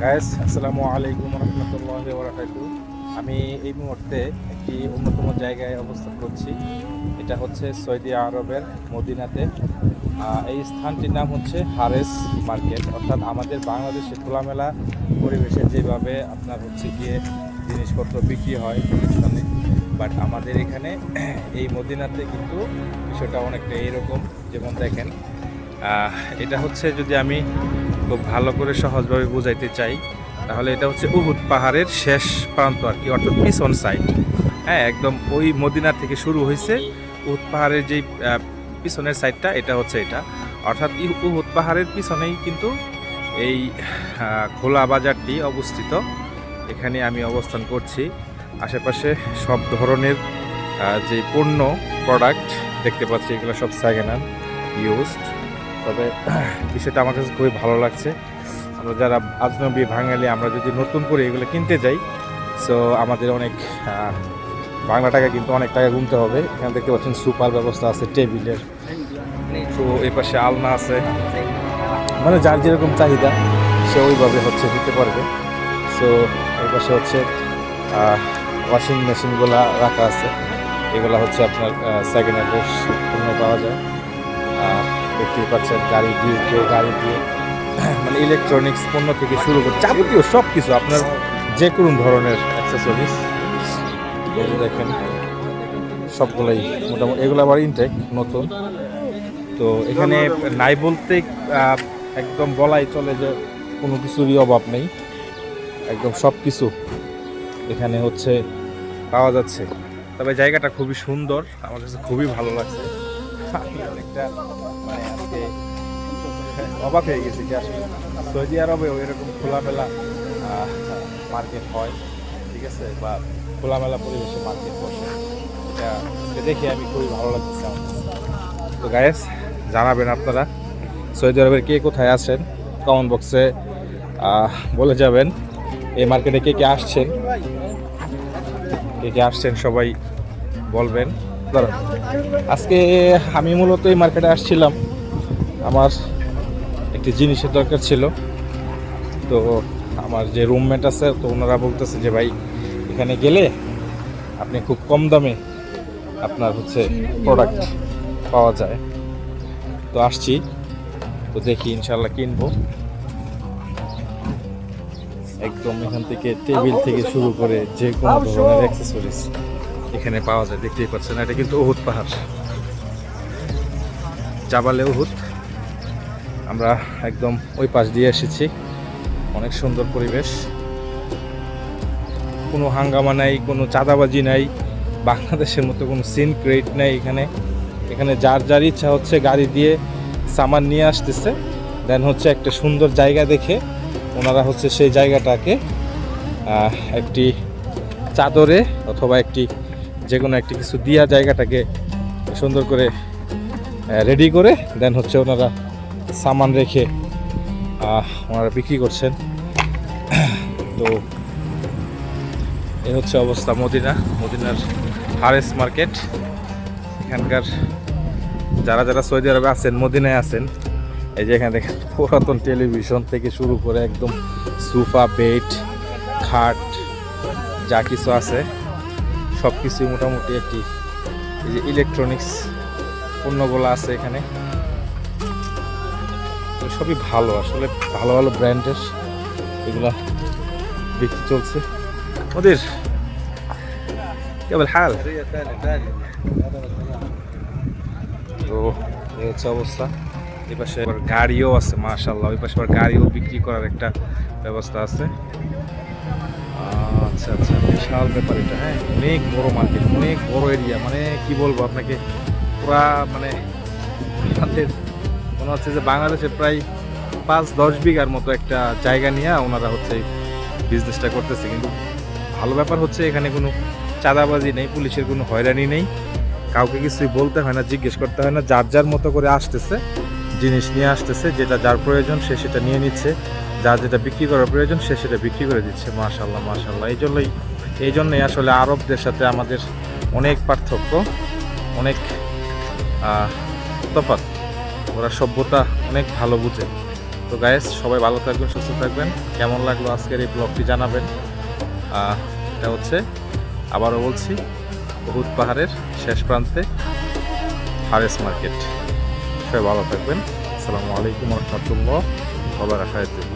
Guys, আসসালামু আলাইকুম রহমতুল্লাহি ওয়া বারাকাতুহু। আমি এই মুহূর্তে একটি অন্যতম জায়গায় অবস্থান করছি। এটা হচ্ছে সৌদি আরবের মদিনাতে। এই স্থানটির নাম হচ্ছে হারেস মার্কেট, অর্থাৎ আমাদের বাংলাদেশে খোলামেলা পরিবেশে যেভাবে আপনার হচ্ছে গিয়ে জিনিসপত্র বিক্রি হয় পাকিস্তানে, বাট আমাদের এখানে এই মদিনাতে কিন্তু বিষয়টা অনেকটা এইরকম। যেমন দেখেন, এটা হচ্ছে, যদি আমি খুব ভালো করে সহজভাবে বুঝাইতে চাই, তাহলে এটা হচ্ছে উহুদ পাহাড়ের শেষ প্রান্ত আর কি, অর্থাৎ পিছন সাইড। হ্যাঁ, একদম ওই মদিনা থেকে শুরু হয়েছে উহুদ পাহাড়ের যেই পিছনের সাইডটা, এটা হচ্ছে এটা। অর্থাৎ উহুদ পাহাড়ের পিছনেই কিন্তু এই খোলা বাজারটি অবস্থিত। এখানে আমি অবস্থান করছি। আশেপাশে সব ধরনের যে পণ্য প্রোডাক্ট দেখতে পাচ্ছি, এগুলো সব সেকেন্ড হ্যান্ড ইউজড। তবে বিষয়টা আমার কাছে খুবই ভালো লাগছে। আমরা যারা আজনবী বাঙালি, আমরা যদি নতুন করে এগুলো কিনতে যাই, সো আমাদের অনেক বাংলা টাকা কিন্তু অনেক টাকা গুনতে হবে। এখানে দেখতে পাচ্ছেন সুপার ব্যবস্থা আছে টেবিলের, তো এই পাশে আলনা আছে, মানে যার যেরকম চাহিদা সে ওইভাবে হচ্ছে দিতে পারবে। সো এই পাশে হচ্ছে ওয়াশিং মেশিনগুলো রাখা আছে। এগুলো হচ্ছে আপনার সেকেন্ড হ্যান্ডের পণ্য পাওয়া যায়। দেখতেই পাচ্ছেন গাড়ি দিয়ে, কেউ গাড়ি দিয়ে, মানে ইলেকট্রনিক্স পণ্য থেকে শুরু করে যাবতীয় সব কিছু আপনার যে কোনো ধরনের অ্যাক্সেসরিজ দেখেন, সবগুলোই মোটামুটি। এগুলো আবার ইনটেক নতুন, তো এখানে নাই বলতে একদম বলাই চলে যে কোনো কিছুরই অভাব নেই। একদম সব কিছু এখানে হচ্ছে পাওয়া যাচ্ছে। তবে জায়গাটা খুবই সুন্দর, আমার কাছে খুবই ভালো লাগছে। আমি অনেকটা মানে আজকে অবাক হয়ে গেছি যে আসলে সৌদি আরবেও এরকম খোলামেলা মার্কেট হয়, ঠিক আছে, বা খোলামেলা পরিবেশে মার্কেট বসে। এটা দেখে আমি খুবই ভালো লাগতেছে আমার কাছে। তো গাইস, জানাবেন আপনারা সৌদি আরবের কে কোথায় আছেন, কমেন্ট বক্সে বলে যাবেন। এই মার্কেটে কে কে আসছেন, সবাই বলবেন। আজকে আমি মূলত এই মার্কেটে আসছিলাম, আমার একটি জিনিসের দরকার ছিল। তো আমার যে রুমমেট আছে, তো ওনারা বলতেছে যে ভাই, এখানে গেলে আপনি খুব কম দামে আপনার হচ্ছে প্রোডাক্ট পাওয়া যায়। তো আসছি, তো দেখি ইনশাল্লাহ কিনবো। একদম এখান থেকে টেবিল থেকে শুরু করে যে কোনো ধরনের অ্যাক্সেসরিজ এখানে পাওয়া যায়। দেখতেই পাচ্ছেন, এটা কিন্তু উহুদ পাহাড়, জাবালে উহুদ। আমরা একদম ওই পাশ দিয়ে এসেছি। অনেক সুন্দর পরিবেশ, কোনো হাঙ্গামা নাই, কোনো চাঁদাবাজি নাই, বাংলাদেশের মতো কোনো সিন ক্রিয়েট নাই এখানে। এখানে যার যার ইচ্ছা হচ্ছে গাড়ি দিয়ে সামান নিয়ে আসতেছে, দেন হচ্ছে একটা সুন্দর জায়গা দেখে ওনারা হচ্ছে সেই জায়গাটাকে একটি চাদরে অথবা একটি যে কোনো একটি কিছু দিয়া জায়গাটাকে সুন্দর করে রেডি করে দেন হচ্ছে ওনারা সামান রেখে ওনারা বিক্রি করছেন। তো এই হচ্ছে অবস্থা মদিনার হারেস মার্কেট। এখানকার যারা যারা সৌদি আরবে আছেন, মদিনায় আছেন, এই যে এখানে দেখেন পুরাতন টেলিভিশন থেকে শুরু করে একদম সোফা, বেড, খাট, যা কিছু আছে সব কিছুই মোটামুটি একটি, এই যে ইলেকট্রনিক্স পণ্যগুলো আছে এখানে, সবই ভালো, আসলে ভালো ভালো ব্র্যান্ডের এগুলা বিক্রি চলছে। ওদের কেবল হাল। তো এই হচ্ছে অবস্থা। এই পাশে আবার গাড়িও আছে, মাশাআল্লাহ। ওই পাশে আবার গাড়িও বিক্রি করার একটা ব্যবস্থা আছে। আচ্ছা আচ্ছা, বিশাল ব্যাপার এটা। হ্যাঁ, অনেক বড় মার্কেট, অনেক বড় এরিয়া, মানে কি বলবো আপনাকে, পুরা মানে আমাদের মনে হচ্ছে যে বাংলাদেশে প্রায় 5-10 বিঘার মতো একটা জায়গা নিয়ে ওনারা হচ্ছে বিজনেসটা করতেছে। কিন্তু ভালো ব্যাপার হচ্ছে এখানে কোনো চাঁদাবাজি নেই, পুলিশের কোনো হয়রানি নেই, কাউকে কিছুই বলতে হয় না, জিজ্ঞেস করতে হয় না। যার যার মতো করে আসতেছে, জিনিস নিয়ে আসতেছে, যেটা যার প্রয়োজন সে সেটা নিয়ে নিচ্ছে, যার যেটা বিক্রি করার প্রয়োজন সে সেটা বিক্রি করে দিচ্ছে। মাশাআল্লাহ মাশাআল্লাহ। এই জন্যই আসলে আরবদের সাথে আমাদের অনেক পার্থক্য, অনেক তফাৎ। ওরা সভ্যতা অনেক ভালো বুঝে। তো গাইস, সবাই ভালো থাকবেন, সুস্থ থাকবেন। কেমন লাগলো আজকের এই ব্লগটি জানাবেন। এটা হচ্ছে, আবারও বলছি, উহুদ পাহাড়ের শেষ প্রান্তে হারেস মার্কেট। সবাই ভালো থাকবেন। আসসালামু আলাইকুম রহমতুল্লাহ ওয়া বারাকাতুহু।